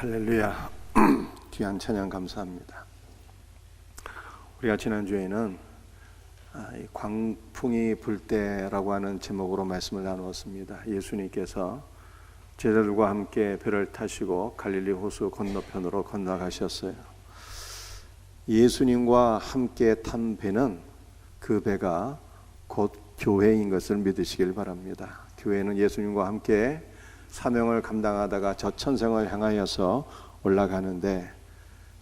할렐루야. 귀한 찬양 감사합니다. 우리가 지난주에는 이 광풍이 불 때라고 하는 제목으로 말씀을 나누었습니다. 예수님께서 제자들과 함께 배를 타시고 갈릴리 호수 건너편으로 건너가셨어요. 예수님과 함께 탄 배는 그 배가 곧 교회인 것을 믿으시길 바랍니다. 교회는 예수님과 함께 사명을 감당하다가 저 천성을 향하여서 올라가는데,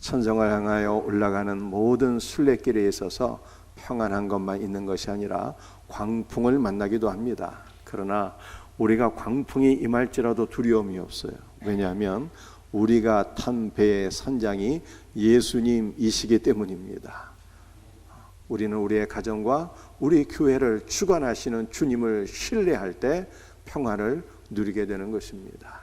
천성을 향하여 올라가는 모든 순례길에 있어서 평안한 것만 있는 것이 아니라 광풍을 만나기도 합니다. 그러나 우리가 광풍이 임할지라도 두려움이 없어요. 왜냐하면 우리가 탄 배의 선장이 예수님이시기 때문입니다. 우리는 우리의 가정과 우리 교회를 주관하시는 주님을 신뢰할 때 평안을 누리게 되는 것입니다.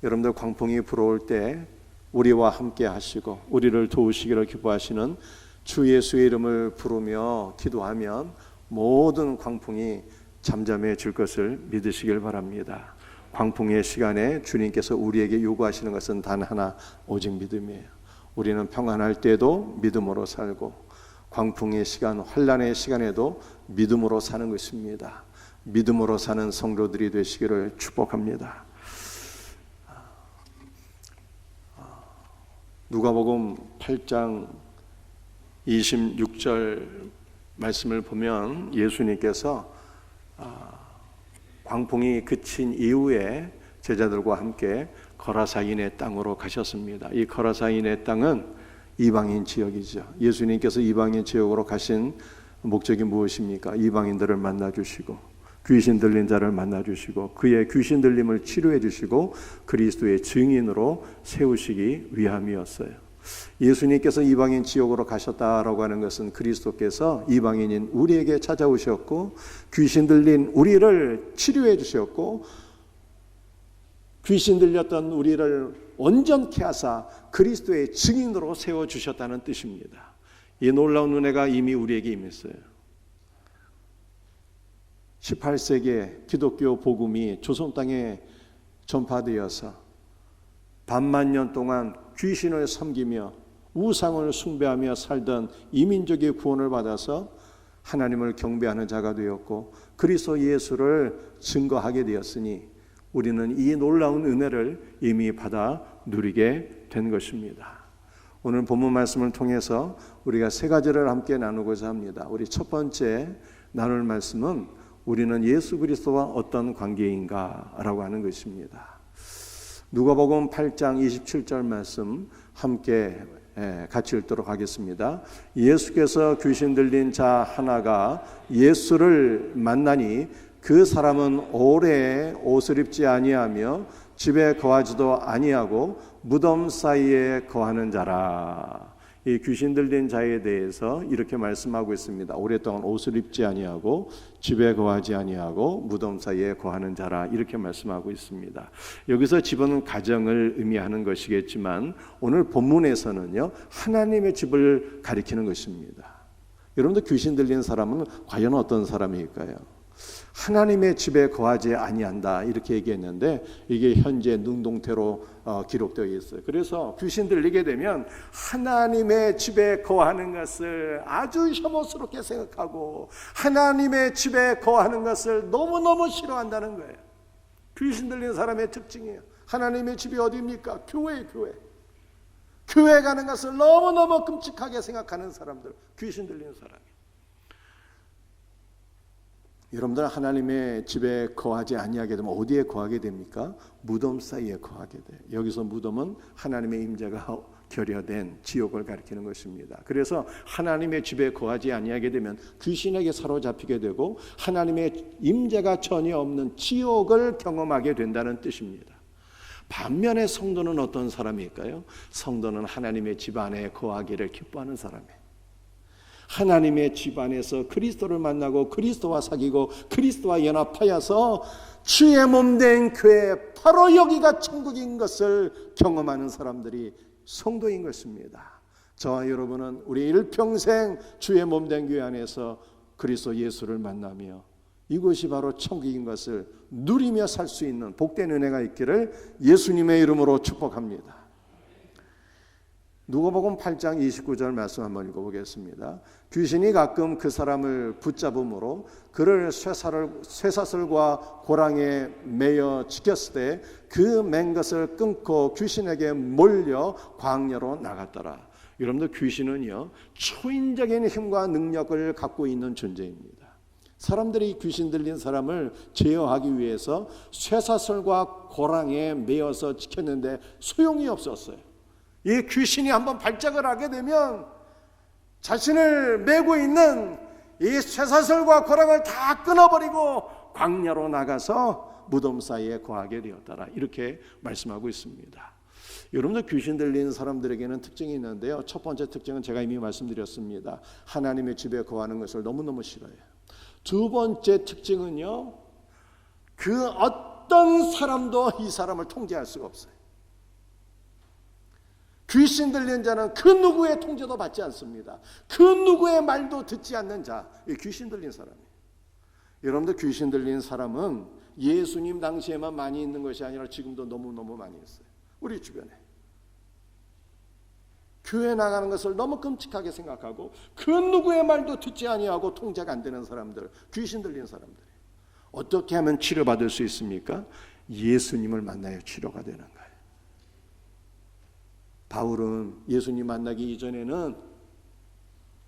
여러분들, 광풍이 불어올 때 우리와 함께 하시고 우리를 도우시기를 기뻐하시는 주 예수의 이름을 부르며 기도하면 모든 광풍이 잠잠해질 것을 믿으시길 바랍니다. 광풍의 시간에 주님께서 우리에게 요구하시는 것은 단 하나, 오직 믿음이에요. 우리는 평안할 때도 믿음으로 살고, 광풍의 시간, 환난의 시간에도 믿음으로 사는 것입니다. 믿음으로 사는 성도들이 되시기를 축복합니다. 누가복음 8장 26절 말씀을 보면 예수님께서 광풍이 그친 이후에 제자들과 함께 거라사인의 땅으로 가셨습니다. 이 거라사인의 땅은 이방인 지역이죠. 예수님께서 이방인 지역으로 가신 목적이 무엇입니까? 이방인들을 만나주시고 귀신 들린 자를 만나주시고 그의 귀신 들림을 치료해 주시고 그리스도의 증인으로 세우시기 위함이었어요. 예수님께서 이방인 지역으로 가셨다라고 하는 것은 그리스도께서 이방인인 우리에게 찾아오셨고 귀신 들린 우리를 치료해 주셨고 귀신 들렸던 우리를 온전케 하사 그리스도의 증인으로 세워주셨다는 뜻입니다. 이 놀라운 은혜가 이미 우리에게 임했어요. 18세기에 기독교 복음이 조선 땅에 전파되어서 반만년 동안 귀신을 섬기며 우상을 숭배하며 살던 이민족의 구원을 받아서 하나님을 경배하는 자가 되었고 그리스도 예수를 증거하게 되었으니 우리는 이 놀라운 은혜를 이미 받아 누리게 된 것입니다. 오늘 본문 말씀을 통해서 우리가 세 가지를 함께 나누고자 합니다. 우리 첫 번째 나눌 말씀은 우리는 예수 그리스도와 어떤 관계인가 라고 하는 것입니다. 누가복음 8장 27절 말씀 함께 같이 읽도록 하겠습니다. 예수께서 귀신 들린 자 하나가 예수를 만나니 그 사람은 오래 옷을 입지 아니하며 집에 거하지도 아니하고 무덤 사이에 거하는 자라. 이 귀신 들린 자에 대해서 이렇게 말씀하고 있습니다. 오랫동안 옷을 입지 아니하고 집에 거하지 아니하고 무덤 사이에 거하는 자라, 이렇게 말씀하고 있습니다. 여기서 집은 가정을 의미하는 것이겠지만 오늘 본문에서는요, 하나님의 집을 가리키는 것입니다. 여러분들, 귀신 들린 사람은 과연 어떤 사람일까요? 하나님의 집에 거하지 아니한다, 이렇게 얘기했는데 이게 현재 능동태로 기록되어 있어요. 그래서 귀신 들리게 되면 하나님의 집에 거하는 것을 아주 혐오스럽게 생각하고 하나님의 집에 거하는 것을 너무너무 싫어한다는 거예요. 귀신 들린 사람의 특징이에요. 하나님의 집이 어디입니까? 교회. 교회 가는 것을 너무너무 끔찍하게 생각하는 사람들, 귀신 들린 사람이. 여러분들, 하나님의 집에 거하지 아니하게 되면 어디에 거하게 됩니까? 무덤 사이에 거하게 돼요. 여기서 무덤은 하나님의 임재가 결여된 지옥을 가리키는 것입니다. 그래서 하나님의 집에 거하지 아니하게 되면 귀신에게 사로잡히게 되고 하나님의 임재가 전혀 없는 지옥을 경험하게 된다는 뜻입니다. 반면에 성도는 어떤 사람일까요? 성도는 하나님의 집 안에 거하기를 기뻐하는 사람이에요. 하나님의 집 안에서 그리스도를 만나고 그리스도와 사귀고 그리스도와 연합하여서 주의 몸된 교회, 바로 여기가 천국인 것을 경험하는 사람들이 성도인 것입니다. 저와 여러분은 우리 일평생 주의 몸된 교회 안에서 그리스도 예수를 만나며 이것이 바로 천국인 것을 누리며 살 수 있는 복된 은혜가 있기를 예수님의 이름으로 축복합니다. 누가복음 8장 29절 말씀 한번 읽어보겠습니다. 귀신이 가끔 그 사람을 붙잡음으로 그를 쇠사슬과 고랑에 매여 지켰을 때 그 맨 것을 끊고 귀신에게 몰려 광야로 나갔더라. 여러분들, 귀신은요 초인적인 힘과 능력을 갖고 있는 존재입니다. 사람들이 귀신 들린 사람을 제어하기 위해서 쇠사슬과 고랑에 매어서 지켰는데 소용이 없었어요. 이 귀신이 한번 발작을 하게 되면 자신을 메고 있는 이 쇠사슬과 고랑을 다 끊어버리고 광야로 나가서 무덤 사이에 거하게 되었더라. 이렇게 말씀하고 있습니다. 여러분들, 귀신 들린 사람들에게는 특징이 있는데요. 첫 번째 특징은 제가 이미 말씀드렸습니다. 하나님의 집에 거하는 것을 너무너무 싫어해요. 두 번째 특징은요, 그 어떤 사람도 이 사람을 통제할 수가 없어요. 귀신 들린 자는 그 누구의 통제도 받지 않습니다. 그 누구의 말도 듣지 않는 자, 이 귀신 들린 사람이에요. 여러분들, 귀신 들린 사람은 예수님 당시에만 많이 있는 것이 아니라 지금도 너무너무 많이 있어요. 우리 주변에. 교회 나가는 것을 너무 끔찍하게 생각하고 그 누구의 말도 듣지 아니하고 통제가 안 되는 사람들, 귀신 들린 사람들. 어떻게 하면 치료받을 수 있습니까? 예수님을 만나야 치료가 되는 거예요. 바울은 예수님 만나기 이전에는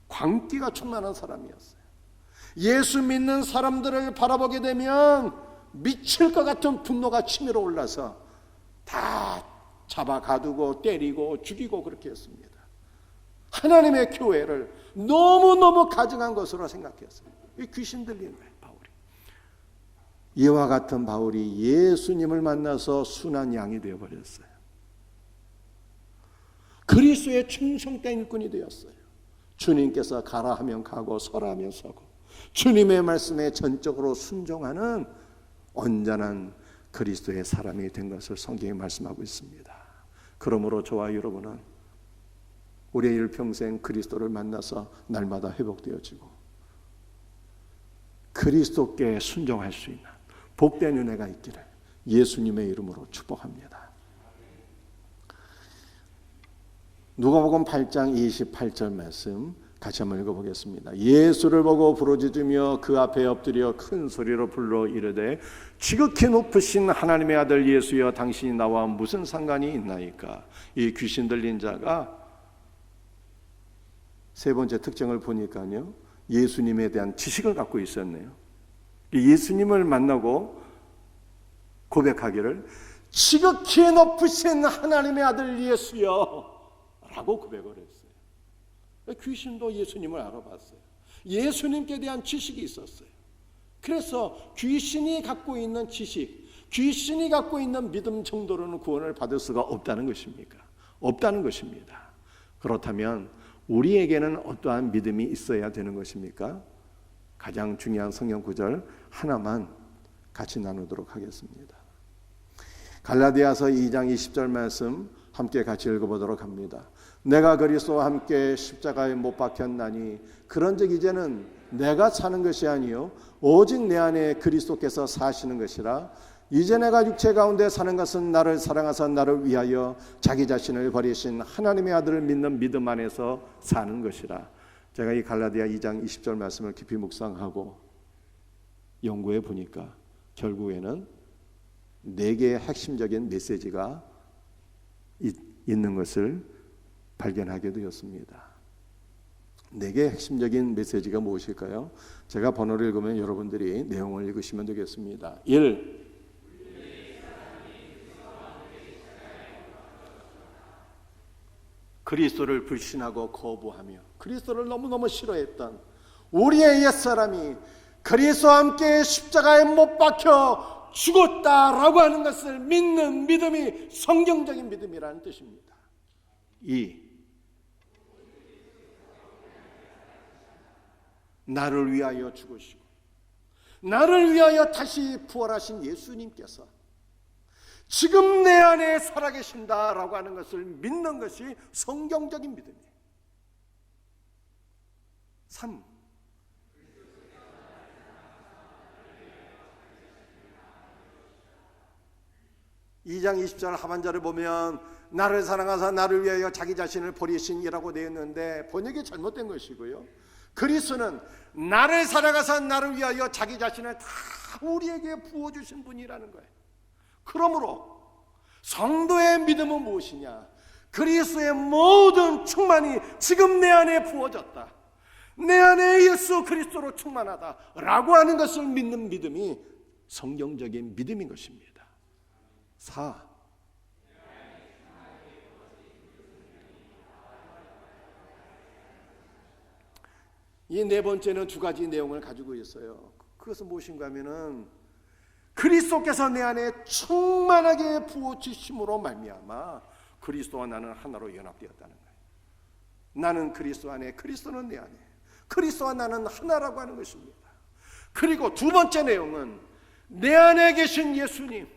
광기가 충만한 사람이었어요. 예수 믿는 사람들을 바라보게 되면 미칠 것 같은 분노가 치밀어 올라서 다 잡아 가두고 때리고 죽이고 그렇게 했습니다. 하나님의 교회를 너무너무 가증한 것으로 생각했어요. 이 귀신 들린 거예요, 바울이. 이와 같은 바울이 예수님을 만나서 순한 양이 되어버렸어요. 그리스도의 충성된 일꾼이 되었어요. 주님께서 가라 하면 가고 서라 하면 서고 주님의 말씀에 전적으로 순종하는 온전한 그리스도의 사람이 된 것을 성경이 말씀하고 있습니다. 그러므로 저와 여러분은 우리의 일평생 그리스도를 만나서 날마다 회복되어지고 그리스도께 순종할 수 있는 복된 은혜가 있기를 예수님의 이름으로 축복합니다. 누가복음 8장 28절 말씀 같이 한번 읽어보겠습니다. 예수를 보고 부르짖으며 그 앞에 엎드려 큰 소리로 불러 이르되 지극히 높으신 하나님의 아들 예수여, 당신이 나와 무슨 상관이 있나이까. 이 귀신 들린 자가 세 번째 특징을 보니까요, 예수님에 대한 지식을 갖고 있었네요. 예수님을 만나고 고백하기를 지극히 높으신 하나님의 아들 예수여 라고 고백을 했어요. 귀신도 예수님을 알아봤어요. 예수님께 대한 지식이 있었어요. 그래서 귀신이 갖고 있는 지식, 귀신이 갖고 있는 믿음 정도로는 구원을 받을 수가 없다는 것입니까? 없다는 것입니다. 그렇다면 우리에게는 어떠한 믿음이 있어야 되는 것입니까? 가장 중요한 성경 구절 하나만 같이 나누도록 하겠습니다. 갈라디아서 2장 20절 말씀 함께 같이 읽어보도록 합니다. 내가 그리스도와 함께 십자가에 못 박혔나니 그런즉 이제는 내가 사는 것이 아니요 오직 내 안에 그리스도께서 사시는 것이라. 이제 내가 육체 가운데 사는 것은 나를 사랑하사 나를 위하여 자기 자신을 버리신 하나님의 아들을 믿는 믿음 안에서 사는 것이라. 제가 이 갈라디아 2장 20절 말씀을 깊이 묵상하고 연구해 보니까 결국에는 4개의 핵심적인 메시지가 있는 것을 발견하게 되었습니다. 4개의 핵심적인 메시지가 무엇일까요? 제가 번호를 읽으면 여러분들이 내용을 읽으시면 되겠습니다. 1. 그리스도를 불신하고 거부하며 그리스도를 너무너무 싫어했던 우리의 옛사람이 그리스도와 함께 십자가에 못 박혀 죽었다라고 하는 것을 믿는 믿음이 성경적인 믿음이라는 뜻입니다. 2. 나를 위하여 죽으시고 나를 위하여 다시 부활하신 예수님께서 지금 내 안에 살아계신다라고 하는 것을 믿는 것이 성경적인 믿음이에요. 3. 2장 20절 하반절을 보면 나를 사랑하사 나를 위하여 자기 자신을 버리신이라고 되어 있는데 번역이 잘못된 것이고요. 그리스도는 나를 사랑하사 나를 위하여 자기 자신을 다 우리에게 부어주신 분이라는 거예요. 그러므로 성도의 믿음은 무엇이냐? 그리스도의 모든 충만이 지금 내 안에 부어졌다, 내 안에 예수 그리스도로 충만하다라고 하는 것을 믿는 믿음이 성경적인 믿음인 것입니다. 4. 이 네 번째는 두 가지 내용을 가지고 있어요. 그것은 무엇인가 하면은 그리스도께서 내 안에 충만하게 부어주심으로 말미암아 그리스도와 나는 하나로 연합되었다는 거예요. 나는 그리스도 안에, 그리스도는 내 안에, 그리스도와 나는 하나라고 하는 것입니다. 그리고 두 번째 내용은 내 안에 계신 예수님,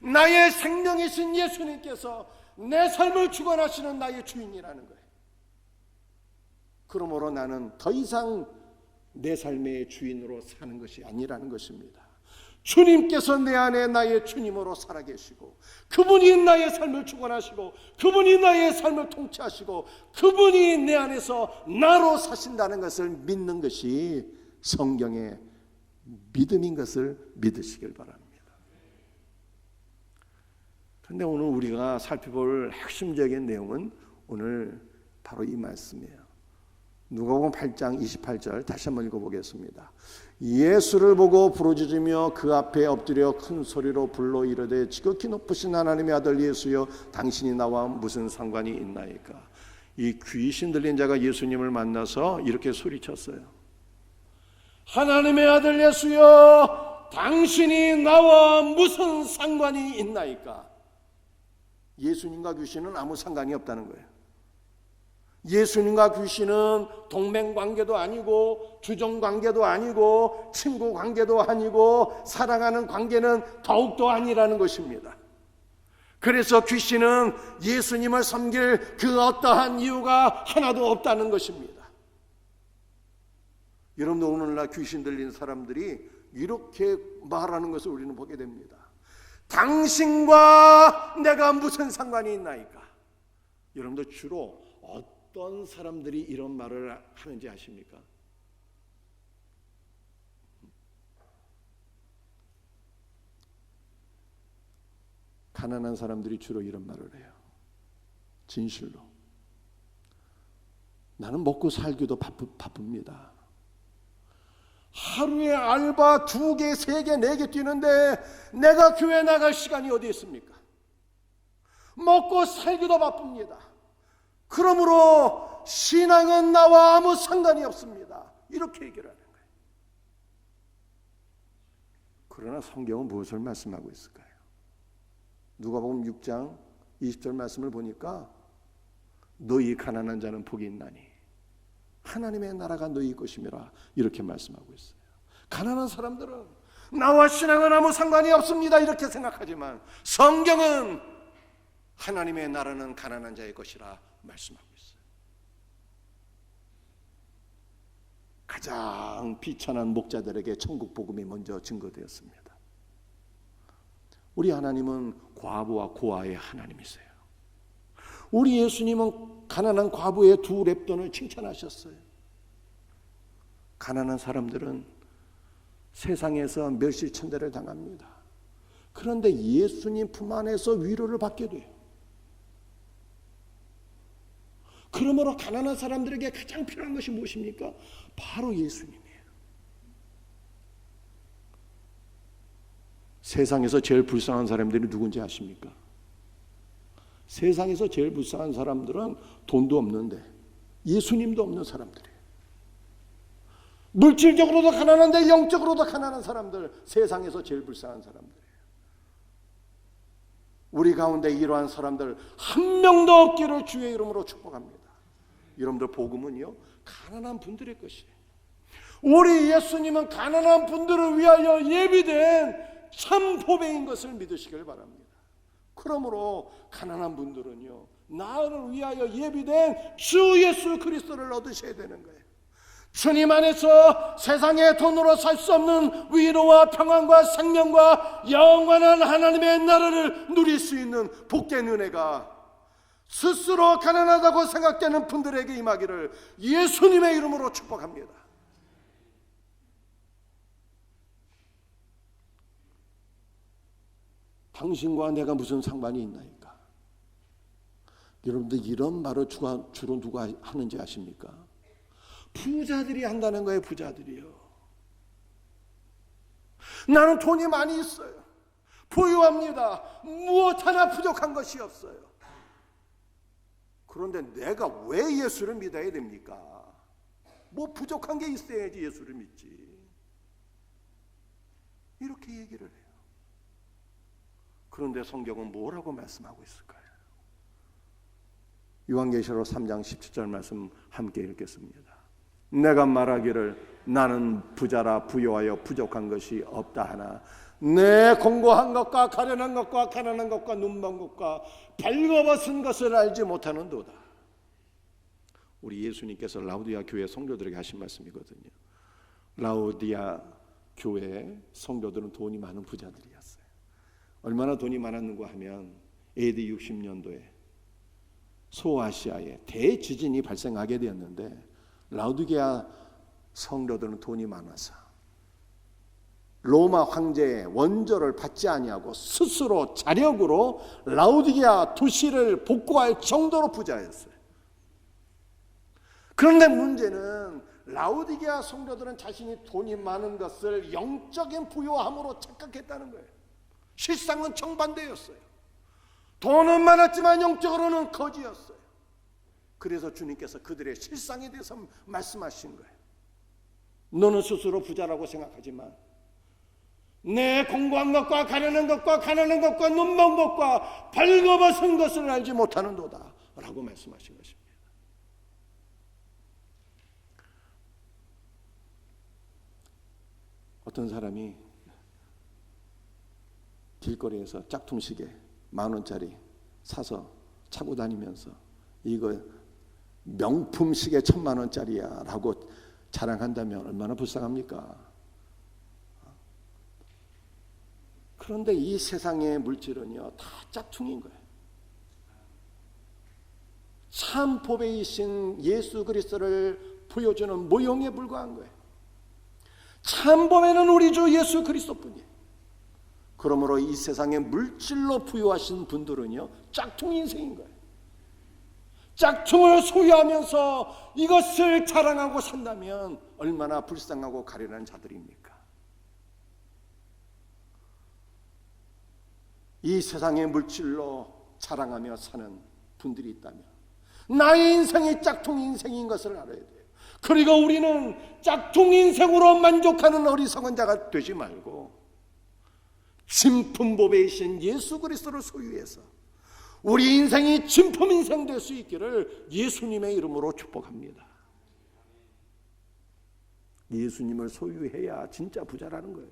나의 생명이신 예수님께서 내 삶을 주관하시는 나의 주인이라는 거예요. 그러므로 나는 더 이상 내 삶의 주인으로 사는 것이 아니라는 것입니다. 주님께서 내 안에 나의 주님으로 살아계시고 그분이 나의 삶을 주관하시고 그분이 나의 삶을 통치하시고 그분이 내 안에서 나로 사신다는 것을 믿는 것이 성경의 믿음인 것을 믿으시길 바랍니다. 그런데 오늘 우리가 살펴볼 핵심적인 내용은 오늘 바로 이 말씀이에요. 누가복음 8장 28절 다시 한번 읽어보겠습니다. 예수를 보고 부르짖으며 그 앞에 엎드려 큰 소리로 불러 이르되 지극히 높으신 하나님의 아들 예수여 당신이 나와 무슨 상관이 있나이까. 이 귀신 들린 자가 예수님을 만나서 이렇게 소리쳤어요. 하나님의 아들 예수여 당신이 나와 무슨 상관이 있나이까. 예수님과 귀신은 아무 상관이 없다는 거예요. 예수님과 귀신은 동맹관계도 아니고 주종관계도 아니고 친구관계도 아니고 사랑하는 관계는 더욱더 아니라는 것입니다. 그래서 귀신은 예수님을 섬길 그 어떠한 이유가 하나도 없다는 것입니다. 여러분도 오늘날 귀신 들린 사람들이 이렇게 말하는 것을 우리는 보게 됩니다. 당신과 내가 무슨 상관이 있나이까. 여러분도 주로 어떤 사람들이 이런 말을 하는지 아십니까? 가난한 사람들이 주로 이런 말을 해요. 진실로. 나는 먹고 살기도 바쁩니다. 하루에 알바 2개, 3개, 4개 뛰는데 내가 교회 나갈 시간이 어디 있습니까? 먹고 살기도 바쁩니다. 그러므로 신앙은 나와 아무 상관이 없습니다. 이렇게 얘기를 하는 거예요. 그러나 성경은 무엇을 말씀하고 있을까요? 누가복음 6장 20절 말씀을 보니까 너희 가난한 자는 복이 있나니 하나님의 나라가 너희 것임이라 이렇게 말씀하고 있어요. 가난한 사람들은 나와 신앙은 아무 상관이 없습니다 이렇게 생각하지만 성경은 하나님의 나라는 가난한 자의 것이라 말씀하고 있어요. 가장 비천한 목자들에게 천국 복음이 먼저 증거되었습니다. 우리 하나님은 과부와 고아의 하나님이세요. 우리 예수님은 가난한 과부의 2 렙돈을 칭찬하셨어요. 가난한 사람들은 세상에서 멸시천대를 당합니다. 그런데 예수님 품 안에서 위로를 받게 돼요. 그러므로 가난한 사람들에게 가장 필요한 것이 무엇입니까? 바로 예수님이에요. 세상에서 제일 불쌍한 사람들이 누군지 아십니까? 세상에서 제일 불쌍한 사람들은 돈도 없는데 예수님도 없는 사람들이에요. 물질적으로도 가난한데 영적으로도 가난한 사람들, 세상에서 제일 불쌍한 사람들이에요. 우리 가운데 이러한 사람들 한 명도 없기를 주의 이름으로 축복합니다. 여러분들 복음은요 가난한 분들의 것이에요. 우리 예수님은 가난한 분들을 위하여 예비된 참 보배인 것을 믿으시길 바랍니다. 그러므로 가난한 분들은요 나를 위하여 예비된 주 예수 그리스도를 얻으셔야 되는 거예요. 주님 안에서 세상의 돈으로 살 수 없는 위로와 평안과 생명과 영원한 하나님의 나라를 누릴 수 있는 복된 은혜가 스스로 가난하다고 생각되는 분들에게 임하기를 예수님의 이름으로 축복합니다. 당신과 내가 무슨 상관이 있나이까? 여러분들 이런 말을 주로 누가 하는지 아십니까? 부자들이 한다는 거예요. 부자들이요. 나는 돈이 많이 있어요. 부유합니다. 무엇 하나 부족한 것이 없어요. 그런데 내가 왜 예수를 믿어야 됩니까? 뭐 부족한 게 있어야지 예수를 믿지. 이렇게 얘기를 해요. 그런데 성경은 뭐라고 말씀하고 있을까요? 요한계시록 3장 17절 말씀 함께 읽겠습니다. 내가 말하기를 나는 부자라 부요하여 부족한 것이 없다 하나 내 공고한 것과 가련한 것과 가난한 것과 눈먼 것과 벌거벗은 것을 알지 못하는도다. 우리 예수님께서 라우디아 교회 성도들에게 하신 말씀이거든요. 라우디아 교회 성도들은 돈이 많은 부자들이었어요. 얼마나 돈이 많았는가 하면 AD 60년도에 소아시아에 대지진이 발생하게 되었는데 라우디게아 성도들은 돈이 많아서 로마 황제의 원조를 받지 아니하고 스스로 자력으로 라우디게아 도시를 복구할 정도로 부자였어요. 그런데 문제는 라우디게아 성도들은 자신이 돈이 많은 것을 영적인 부요함으로 착각했다는 거예요. 실상은 정반대였어요. 돈은 많았지만 영적으로는 거지였어요. 그래서 주님께서 그들의 실상에 대해서 말씀하신 거예요. 너는 스스로 부자라고 생각하지만 내 공고한 것과 가련한 것과 가난한 것과 눈먼 것과 벌거벗은 것을 알지 못하는도다 라고 말씀하신 것입니다. 어떤 사람이 길거리에서 짝퉁시계 10,000원짜리 사서 차고 다니면서 이거 명품 시계 1,000,000원짜리야 라고 자랑한다면 얼마나 불쌍합니까? 그런데 이 세상의 물질은요 다 짝퉁인 거예요. 참 보배이신 예수 그리스도를 보여주는 모형에 불과한 거예요. 참 보배는 우리 주 예수 그리스도뿐이에요. 그러므로 이 세상의 물질로 부유하신 분들은요 짝퉁 인생인 거예요. 짝퉁을 소유하면서 이것을 자랑하고 산다면 얼마나 불쌍하고 가련한 자들입니까? 이 세상의 물질로 자랑하며 사는 분들이 있다면 나의 인생이 짝퉁 인생인 것을 알아야 돼요. 그리고 우리는 짝퉁 인생으로 만족하는 어리석은 자가 되지 말고 진품보배이신 예수 그리스도를 소유해서 우리 인생이 진품 인생 될 수 있기를 예수님의 이름으로 축복합니다. 예수님을 소유해야 진짜 부자라는 거예요.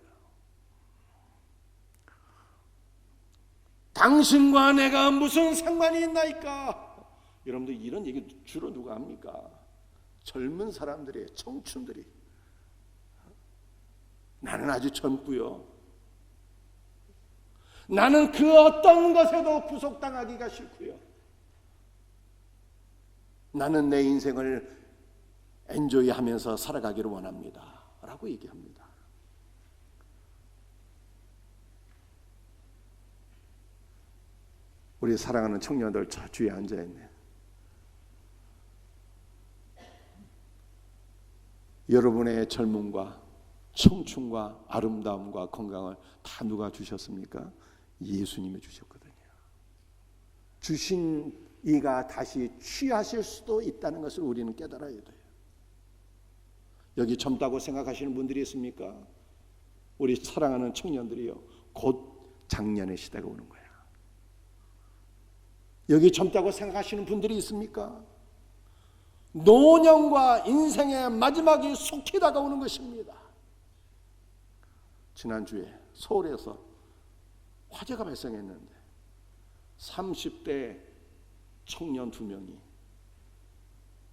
당신과 내가 무슨 상관이 있나이까? 여러분들 이런 얘기 주로 누가 합니까? 젊은 사람들이, 청춘들이. 나는 아주 젊고요. 나는 그 어떤 것에도 구속당하기가 싫고요. 나는 내 인생을 엔조이하면서 살아가기를 원합니다 라고 얘기합니다. 우리 사랑하는 청년들 저 주위에 앉아있네. 여러분의 젊음과 청춘과 아름다움과 건강을 다 누가 주셨습니까? 예수님이 주셨거든요. 주신 이가 다시 취하실 수도 있다는 것을 우리는 깨달아야 돼요. 여기 젊다고 생각하시는 분들이 있습니까? 우리 사랑하는 청년들이요 곧 장년의 시대가 오는 거예요. 여기 젊다고 생각하시는 분들이 있습니까? 노년과 인생의 마지막이 속히 다가오는 것입니다. 지난주에 서울에서 화재가 발생했는데 30대 청년 2명이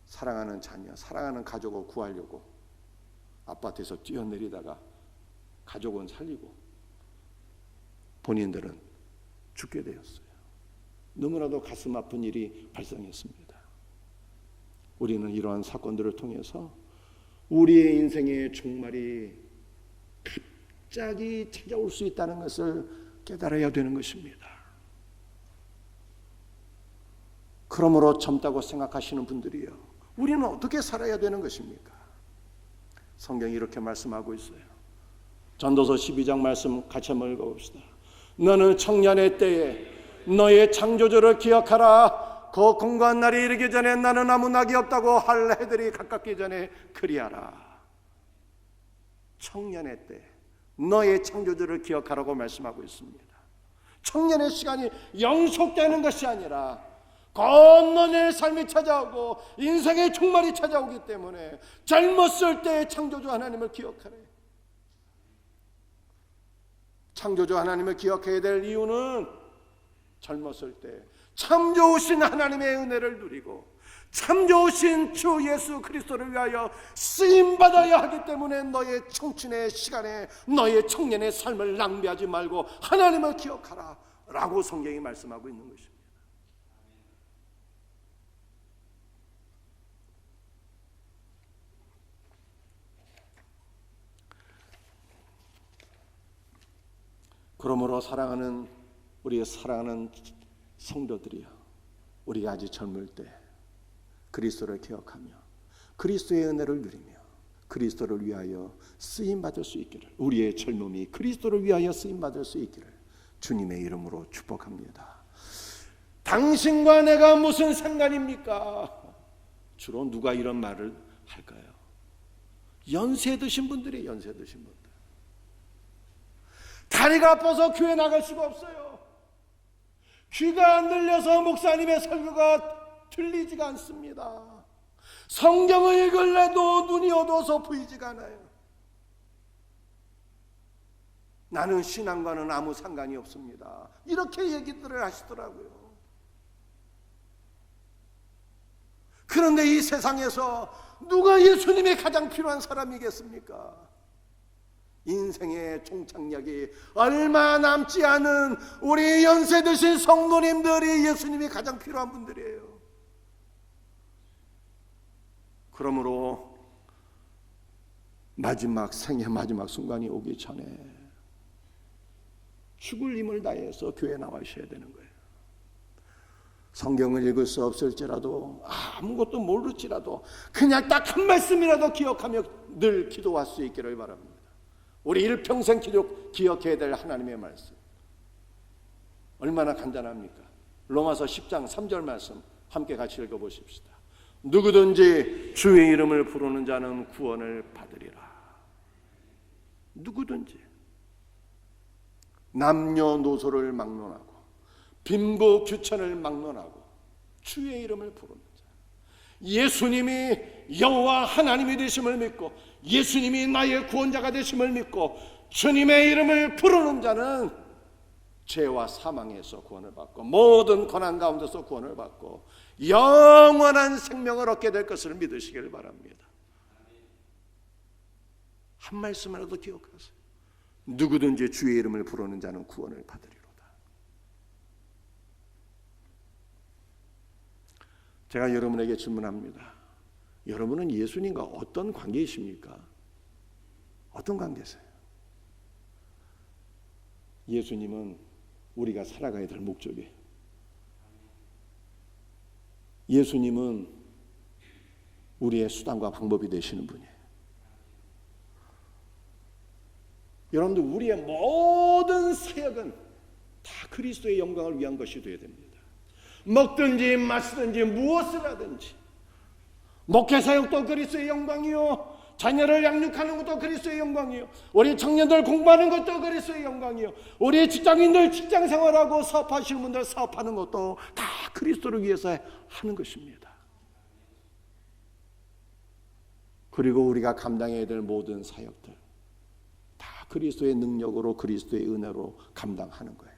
사랑하는 자녀, 사랑하는 가족을 구하려고 아파트에서 뛰어내리다가 가족은 살리고 본인들은 죽게 되었어요. 너무나도 가슴 아픈 일이 발생했습니다. 우리는 이러한 사건들을 통해서 우리의 인생의 종말이 갑자기 찾아올 수 있다는 것을 깨달아야 되는 것입니다. 그러므로 젊다고 생각하시는 분들이요, 우리는 어떻게 살아야 되는 것입니까? 성경이 이렇게 말씀하고 있어요. 전도서 12장 말씀 같이 한번 읽어봅시다. 너는 청년의 때에 너의 창조주를 기억하라. 그 공고한 날이 이르기 전에 나는 아무 낙이 없다고 할 해들이 가깝기 전에 그리하라. 청년의 때 너의 창조주를 기억하라고 말씀하고 있습니다. 청년의 시간이 영속되는 것이 아니라 건너의 삶이 찾아오고 인생의 종말이 찾아오기 때문에 젊었을 때의 창조주 하나님을 기억하래. 창조주 하나님을 기억해야 될 이유는 젊었을 때 참 좋으신 하나님의 은혜를 누리고 참 좋으신 주 예수 그리스도를 위하여 쓰임받아야 하기 때문에 너의 청춘의 시간에 너의 청년의 삶을 낭비하지 말고 하나님을 기억하라 라고 성경이 말씀하고 있는 것입니다. 그러므로 사랑하는 우리의 사랑하는 성도들이여, 우리가 아직 젊을 때 그리스도를 기억하며 그리스도의 은혜를 누리며 그리스도를 위하여 쓰임받을 수 있기를, 우리의 젊음이 그리스도를 위하여 쓰임받을 수 있기를 주님의 이름으로 축복합니다. 당신과 내가 무슨 상관입니까? 주로 누가 이런 말을 할까요? 연세 드신 분들이, 연세 드신 분들. 다리가 아파서 교회 나갈 수가 없어요. 귀가 안 들려서 목사님의 설교가 들리지가 않습니다. 성경을 읽을래도 눈이 어두워서 보이지가 않아요. 나는 신앙과는 아무 상관이 없습니다. 이렇게 얘기들을 하시더라고요. 그런데 이 세상에서 누가 예수님이 가장 필요한 사람이겠습니까? 인생의 종착역이 얼마 남지 않은 우리 연세 드신 성도님들이 예수님이 가장 필요한 분들이에요. 그러므로 마지막 생의 마지막 순간이 오기 전에 죽을 힘을 다해서 교회에 나와셔야 되는 거예요. 성경을 읽을 수 없을지라도 아무것도 모를지라도 그냥 딱 한 말씀이라도 기억하며 늘 기도할 수 있기를 바랍니다. 우리 일평생 기억해야 될 하나님의 말씀 얼마나 간단합니까? 로마서 10장 3절 말씀 함께 같이 읽어보십시다. 누구든지 주의 이름을 부르는 자는 구원을 받으리라. 누구든지 남녀노소를 막론하고 빈부귀천을 막론하고 주의 이름을 부르는 자, 예수님이 여호와 하나님이 되심을 믿고 예수님이 나의 구원자가 되심을 믿고 주님의 이름을 부르는 자는 죄와 사망에서 구원을 받고 모든 고난 가운데서 구원을 받고 영원한 생명을 얻게 될 것을 믿으시길 바랍니다. 한 말씀이라도 기억하세요. 누구든지 주의 이름을 부르는 자는 구원을 받으리로다. 제가 여러분에게 질문합니다. 여러분은 예수님과 어떤 관계이십니까? 어떤 관계세요? 예수님은 우리가 살아가야 될 목적이에요. 예수님은 우리의 수단과 방법이 되시는 분이에요. 여러분들, 우리의 모든 사역은 다 그리스도의 영광을 위한 것이 되어야 됩니다. 먹든지 마시든지 무엇을 하든지, 목회사역도 그리스도의 영광이요, 자녀를 양육하는 것도 그리스도의 영광이요, 우리 청년들 공부하는 것도 그리스도의 영광이요, 우리 직장인들 직장생활하고 사업하시는 분들 사업하는 것도 다 그리스도를 위해서 하는 것입니다. 그리고 우리가 감당해야 될 모든 사역들 다 그리스도의 능력으로 그리스도의 은혜로 감당하는 거예요.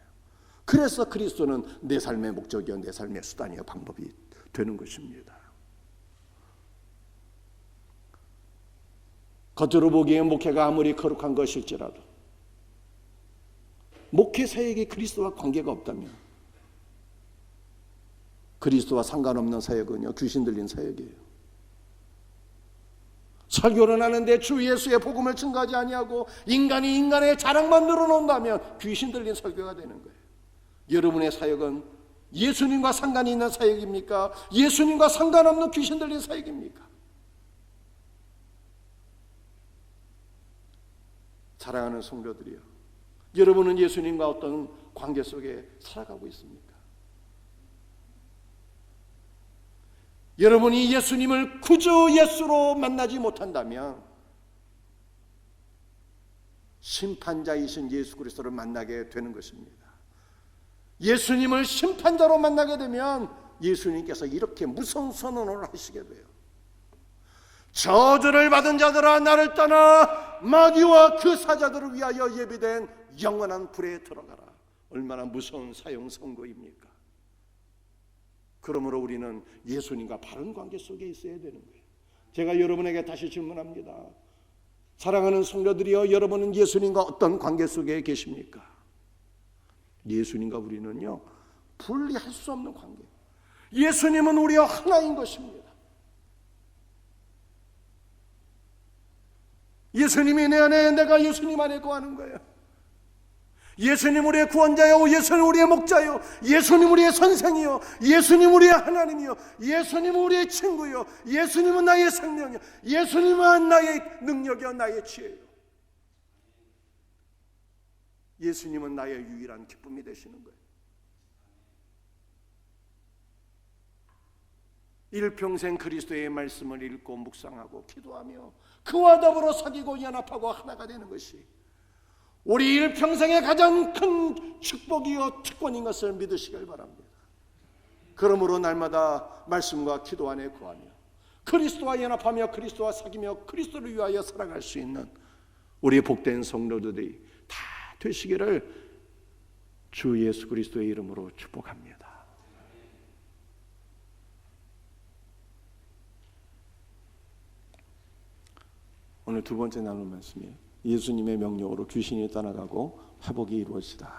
그래서 그리스도는 내 삶의 목적이요, 내 삶의 수단이요, 방법이 되는 것입니다. 겉으로 보기에 목회가 아무리 거룩한 것일지라도 목회 사역이 그리스도와 관계가 없다면 그리스도와 상관없는 사역은요, 귀신 들린 사역이에요. 설교를 하는데 주 예수의 복음을 증거하지 아니하고 인간이 인간의 자랑만 늘어놓는다면 귀신 들린 설교가 되는 거예요. 여러분의 사역은 예수님과 상관이 있는 사역입니까? 예수님과 상관없는 귀신 들린 사역입니까? 사랑하는 성도들이여, 여러분은 예수님과 어떤 관계 속에 살아가고 있습니까? 여러분이 예수님을 구주 예수로 만나지 못한다면 심판자이신 예수 그리스도를 만나게 되는 것입니다. 예수님을 심판자로 만나게 되면 예수님께서 이렇게 무서운 선언을 하시게 돼요. 저주를 받은 자들아, 나를 떠나 마귀와 그 사자들을 위하여 예비된 영원한 불에 들어가라. 얼마나 무서운 사형 선고입니까? 그러므로 우리는 예수님과 바른 관계 속에 있어야 되는 거예요. 제가 여러분에게 다시 질문합니다. 사랑하는 성도들이여, 여러분은 예수님과 어떤 관계 속에 계십니까? 예수님과 우리는요, 분리할 수 없는 관계. 예수님은 우리와 하나인 것입니다. 예수님이 내 안에, 내가 예수님 안에 거하는 거예요. 예수님 우리의 구원자요, 예수님 우리의 목자요, 예수님 우리의 선생이요, 예수님 우리의 하나님이요, 예수님 우리의 친구요, 예수님은 나의 생명이요, 예수님은 나의 능력이요, 나의 지혜요. 예수님은 나의 유일한 기쁨이 되시는 거예요. 일평생 그리스도의 말씀을 읽고 묵상하고 기도하며 그와 더불어 사귀고 연합하고 하나가 되는 것이 우리 일평생의 가장 큰 축복이요 특권인 것을 믿으시길 바랍니다. 그러므로 날마다 말씀과 기도 안에 거하며 그리스도와 연합하며 그리스도와 사귀며 그리스도를 위하여 살아갈 수 있는 우리 복된 성도들이 다 되시기를 주 예수 그리스도의 이름으로 축복합니다. 오늘 두 번째 나눌 말씀이에요. 예수님의 명령으로 귀신이 떠나가고 회복이 이루어지다.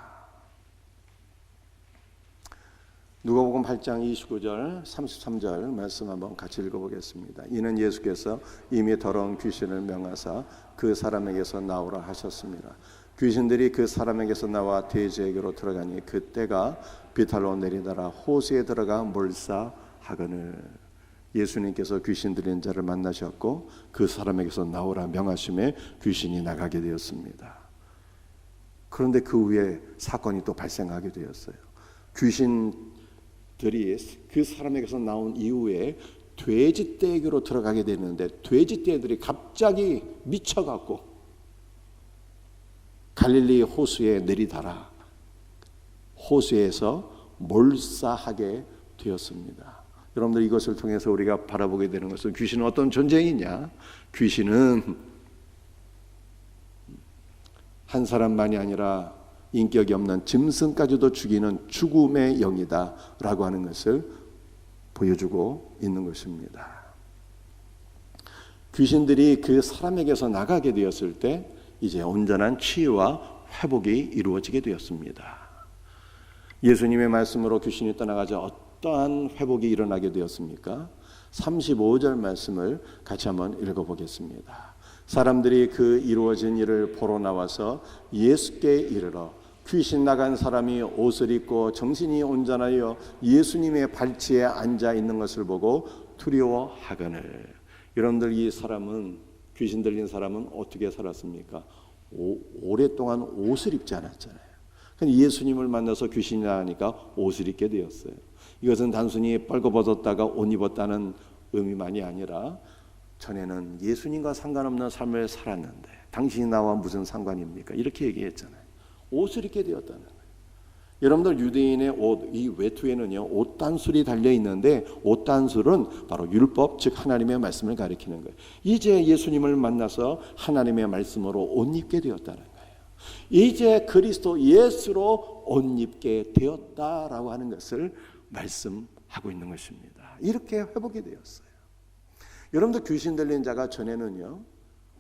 누가복음 8장 29절 33절 말씀 한번 같이 읽어보겠습니다. 이는 예수께서 이미 더러운 귀신을 명하사 그 사람에게서 나오라 하셨습니다. 귀신들이 그 사람에게서 나와 돼지에게로 들어가니 그때가 비탈로 내리다라 호수에 들어가 몰사하거늘. 예수님께서 귀신 들린 자를 만나셨고 그 사람에게서 나오라 명하심에 귀신이 나가게 되었습니다. 그런데 그 후에 사건이 또 발생하게 되었어요. 귀신들이 그 사람에게서 나온 이후에 돼지떼에게로 들어가게 되는데 돼지떼들이 갑자기 미쳐갖고 갈릴리 호수에 내리다라 호수에서 몰사하게 되었습니다. 여러분들 이것을 통해서 우리가 바라보게 되는 것은 귀신은 어떤 존재이냐? 귀신은 한 사람만이 아니라 인격이 없는 짐승까지도 죽이는 죽음의 영이다 라고 하는 것을 보여주고 있는 것입니다. 귀신들이 그 사람에게서 나가게 되었을 때 이제 온전한 치유와 회복이 이루어지게 되었습니다. 예수님의 말씀으로 귀신이 떠나가자 어떠한 회복이 일어나게 되었습니까? 35절 말씀을 같이 한번 읽어보겠습니다. 사람들이 그 이루어진 일을 보러 나와서 예수께 이르러 귀신 나간 사람이 옷을 입고 정신이 온전하여 예수님의 발치에 앉아 있는 것을 보고 두려워하거늘. 여러분들 이 사람은 귀신 들린 사람은 어떻게 살았습니까? 오랫동안 옷을 입지 않았잖아요. 예수님을 만나서 귀신이 나니까 옷을 입게 되었어요. 이것은 단순히 빨고벗었다가 옷 입었다는 의미만이 아니라 전에는 예수님과 상관없는 삶을 살았는데 당신이 나와 무슨 상관입니까? 이렇게 얘기했잖아요. 옷을 입게 되었다는 거예요. 여러분들 유대인의 옷, 이 외투에는요 옷단술이 달려 있는데 옷단술은 바로 율법, 즉 하나님의 말씀을 가리키는 거예요. 이제 예수님을 만나서 하나님의 말씀으로 옷 입게 되었다는 거예요. 이제 그리스도 예수로 옷 입게 되었다라고 하는 것을 말씀하고 있는 것입니다. 이렇게 회복이 되었어요. 여러분들 귀신 들린 자가 전에는요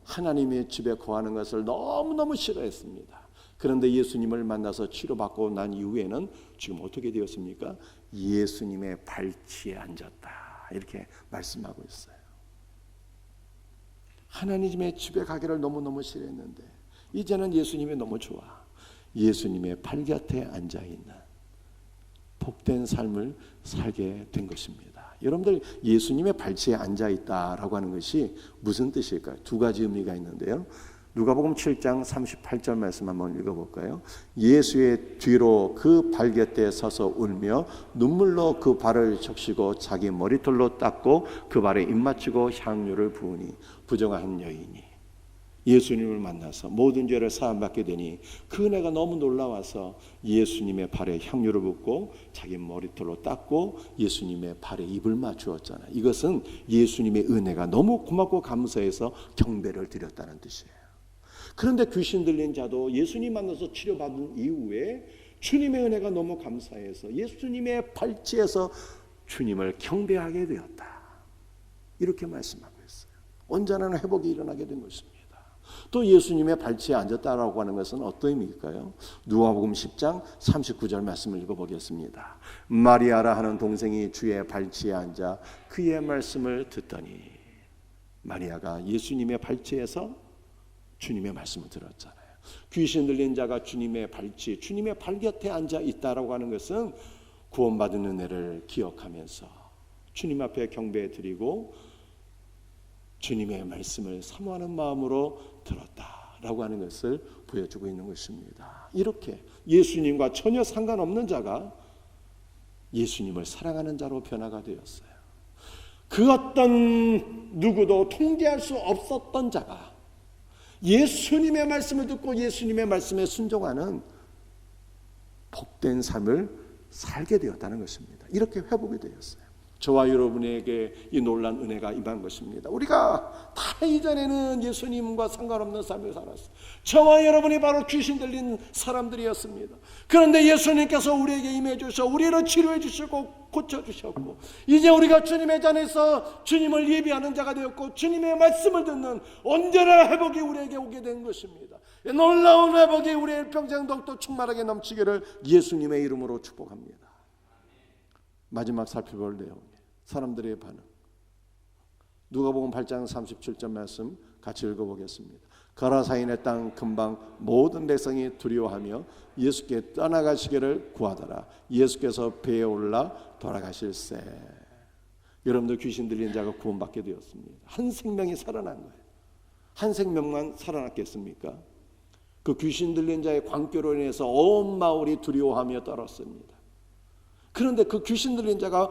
하나님의 집에 거하는 것을 너무너무 싫어했습니다. 그런데 예수님을 만나서 치료받고 난 이후에는 지금 어떻게 되었습니까? 예수님의 발치에 앉았다, 이렇게 말씀하고 있어요. 하나님의 집에 가기를 너무너무 싫어했는데 이제는 예수님이 너무 좋아. 예수님의 발 곁에 앉아있는 복된 삶을 살게 된 것입니다. 여러분들, 예수님의 발치에 앉아있다라고 하는 것이 무슨 뜻일까요? 두 가지 의미가 있는데요. 누가복음 7장 38절 말씀 한번 읽어볼까요? 예수의 뒤로 그 발 곁에 서서 울며 눈물로 그 발을 적시고 자기 머리털로 닦고 그 발에 입맞추고 향유를 부으니 부정한 여인이 예수님을 만나서 모든 죄를 사함받게 되니 그 은혜가 너무 놀라워서 예수님의 발에 향유를 붓고 자기 머리털로 닦고 예수님의 발에 입을 맞추었잖아요. 이것은 예수님의 은혜가 너무 고맙고 감사해서 경배를 드렸다는 뜻이에요. 그런데 귀신 들린 자도 예수님 만나서 치료받은 이후에 주님의 은혜가 너무 감사해서 예수님의 발치에서 주님을 경배하게 되었다, 이렇게 말씀하고 있어요. 온전한 회복이 일어나게 된 것입니다. 또 예수님의 발치에 앉았다라고 하는 것은 어떤 의미일까요? 누가복음 10장 39절 말씀을 읽어보겠습니다. 마리아라 하는 동생이 주의 발치에 앉아 그의 말씀을 듣더니, 마리아가 예수님의 발치에서 주님의 말씀을 들었잖아요. 귀신 들린 자가 주님의 발치, 주님의 발 곁에 앉아 있다라고 하는 것은 구원받은 은혜를 기억하면서 주님 앞에 경배 드리고 주님의 말씀을 사모하는 마음으로 들었다라고 하는 것을 보여주고 있는 것입니다. 이렇게 예수님과 전혀 상관없는 자가 예수님을 사랑하는 자로 변화가 되었어요. 그 어떤 누구도 통제할 수 없었던 자가 예수님의 말씀을 듣고 예수님의 말씀에 순종하는 복된 삶을 살게 되었다는 것입니다. 이렇게 회복이 되었어요. 저와 여러분에게 이 놀라운 은혜가 임한 것입니다. 우리가 다 이전에는 예수님과 상관없는 삶을 살았어요. 저와 여러분이 바로 귀신 들린 사람들이었습니다. 그런데 예수님께서 우리에게 임해 주셔 우리를 치료해 주시고 고쳐 주셨고, 이제 우리가 주님의 잔에서 주님을 예비하는 자가 되었고 주님의 말씀을 듣는 온전한 회복이 우리에게 오게 된 것입니다. 놀라운 회복이 우리의 평생 더욱더 충만하게 넘치기를 예수님의 이름으로 축복합니다. 마지막 살펴볼 내용, 사람들의 반응. 누가복음 8장 37절 말씀 같이 읽어보겠습니다. 거라사인의 땅 근방 모든 백성이 두려워하며 예수께 떠나가시기를 구하더라. 예수께서 배에 올라 돌아가실세. 여러분들, 귀신 들린 자가 구원받게 되었습니다. 한 생명이 살아난 거예요. 한 생명만 살아났겠습니까? 그 귀신 들린 자의 광교로 인해서 온 마을이 두려워하며 떨었습니다. 그런데 그 귀신 들린 자가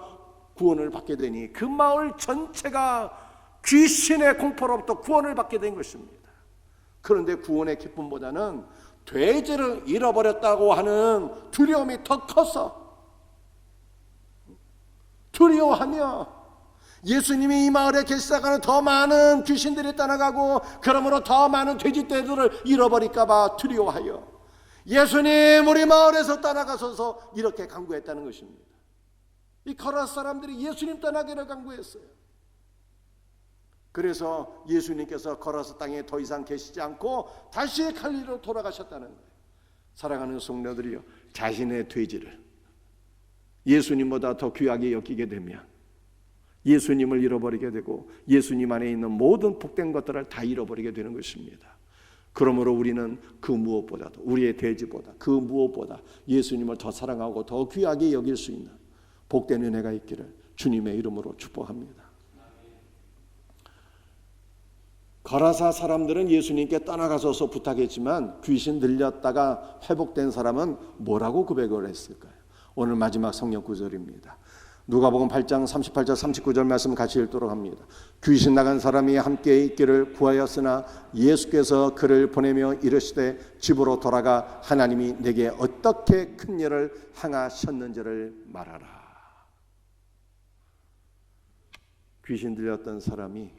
구원을 받게 되니 그 마을 전체가 귀신의 공포로부터 구원을 받게 된 것입니다. 그런데 구원의 기쁨보다는 돼지를 잃어버렸다고 하는 두려움이 더 커서 두려워하며 예수님이 이 마을에 계시다가는 더 많은 귀신들이 떠나가고 그러므로 더 많은 돼지떼들을 잃어버릴까 봐 두려워하여 예수님 우리 마을에서 떠나가소서 이렇게 간구했다는 것입니다. 이 거라 사람들이 예수님 떠나기를 간구했어요. 그래서 예수님께서 거라사 땅에 더 이상 계시지 않고 다시 갈릴리로 돌아가셨다는 거예요. 사랑하는 성도들이여, 자신의 돼지를 예수님보다 더 귀하게 여기게 되면 예수님을 잃어버리게 되고 예수님 안에 있는 모든 복된 것들을 다 잃어버리게 되는 것입니다. 그러므로 우리는 그 무엇보다도, 우리의 돼지보다 그 무엇보다 예수님을 더 사랑하고 더 귀하게 여길 수 있는 복된 은혜가 있기를 주님의 이름으로 축복합니다. 거라사 사람들은 예수님께 떠나가소서 부탁했지만 귀신 들렸다가 회복된 사람은 뭐라고 고백을 했을까요? 오늘 마지막 성경 구절입니다. 누가복음 8장 38절 39절 말씀 같이 읽도록 합니다. 귀신 나간 사람이 함께 있기를 구하였으나 예수께서 그를 보내며 이르시되 집으로 돌아가 하나님이 내게 어떻게 큰 일을 행하셨는지를 말하라. 귀신 들렸던 사람이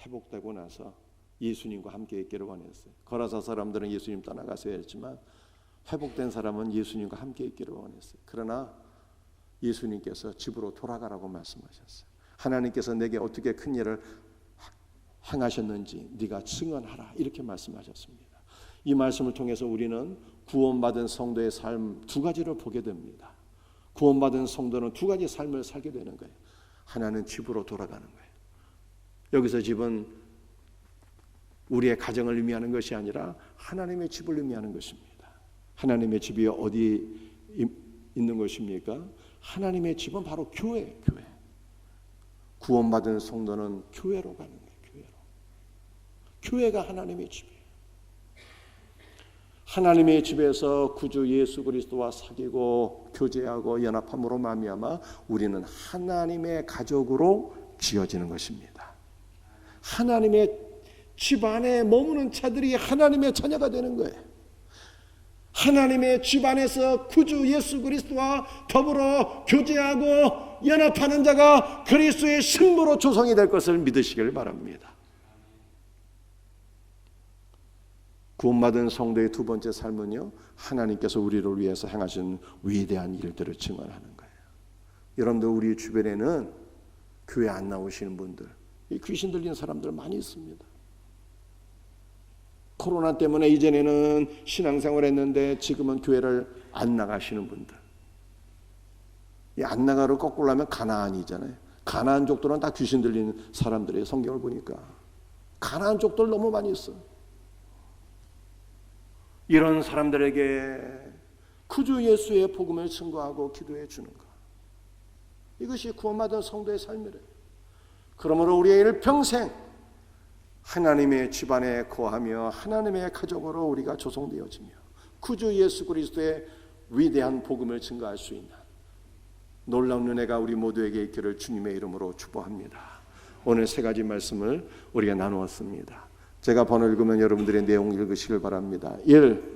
회복되고 나서 예수님과 함께 있기를 원했어요. 거라사 사람들은 예수님 떠나가셔야 했지만 회복된 사람은 예수님과 함께 있기를 원했어요. 그러나 예수님께서 집으로 돌아가라고 말씀하셨어요. 하나님께서 내게 어떻게 큰 일을 행하셨는지 네가 증언하라 이렇게 말씀하셨습니다. 이 말씀을 통해서 우리는 구원받은 성도의 삶 두 가지를 보게 됩니다. 구원받은 성도는 두 가지 삶을 살게 되는 거예요. 하나는 집으로 돌아가는 거예요. 여기서 집은 우리의 가정을 의미하는 것이 아니라 하나님의 집을 의미하는 것입니다. 하나님의 집이 어디 있는 것입니까? 하나님의 집은 바로 교회. 구원받은 성도는 교회로 가는 거예요. 교회가 하나님의 집이에요. 하나님의 집에서 구주 예수 그리스도와 사귀고 교제하고 연합함으로 말미암아 우리는 하나님의 가족으로 지어지는 것입니다. 하나님의 집 안에 머무는 자들이 하나님의 자녀가 되는 거예요. 하나님의 집 안에서 구주 예수 그리스도와 더불어 교제하고 연합하는 자가 그리스도의 신부로 조성이 될 것을 믿으시길 바랍니다. 구원받은 성도의 두 번째 삶은요, 하나님께서 우리를 위해서 행하신 위대한 일들을 증언하는 거예요. 여러분들 우리 주변에는 교회 안 나오시는 분들, 귀신 들린 사람들 많이 있습니다. 코로나 때문에 이전에는 신앙생활 했는데 지금은 교회를 안 나가시는 분들. 이 안 나가를 거꾸로 하면 가나안이잖아요. 가나안 족들은 다 귀신 들린 사람들이에요. 성경을 보니까 가나안 족들 너무 많이 있어요. 이런 사람들에게 구주 예수의 복음을 증거하고 기도해 주는 것, 이것이 구원받은 성도의 삶이래요. 그러므로 우리의 일평생 하나님의 집안에 거하며 하나님의 가족으로 우리가 조성되어지며 구주 예수 그리스도의 위대한 복음을 증거할 수 있는 놀라운 은혜가 우리 모두에게 있기를 주님의 이름으로 축복합니다. 오늘 세 가지 말씀을 우리가 나누었습니다. 제가 번호 읽으면 여러분들의 내용 읽으시길 바랍니다. 1.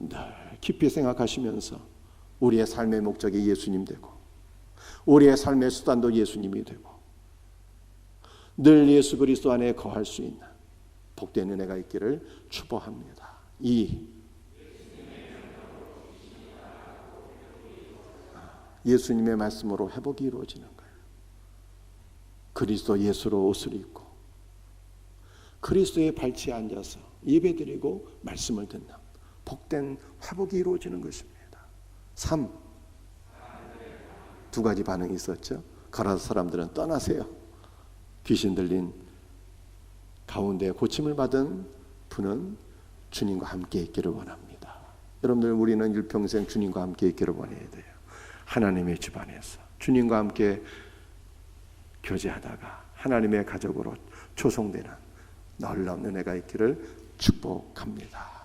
늘 깊이 생각하시면서 우리의 삶의 목적이 예수님 되고 우리의 삶의 수단도 예수님이 되고 늘 예수 그리스도 안에 거할 수 있는 복된 은혜가 있기를 축복합니다. 2. 예수님의 말씀으로 회복이 이루어지는 거예요. 그리스도 예수로 옷을 입고 그리스도의 발치에 앉아서 예배드리고 말씀을 듣는 복된 회복이 이루어지는 것입니다. 3. 두 가지 반응이 있었죠. 가라사 사람들은 떠나세요. 귀신 들린 가운데 고침을 받은 분은 주님과 함께 있기를 원합니다. 여러분들 우리는 일평생 주님과 함께 있기를 원해야 돼요. 하나님의 집 안에서 주님과 함께 교제하다가 하나님의 가족으로 조성되는 놀라운 은혜가 있기를 축복합니다.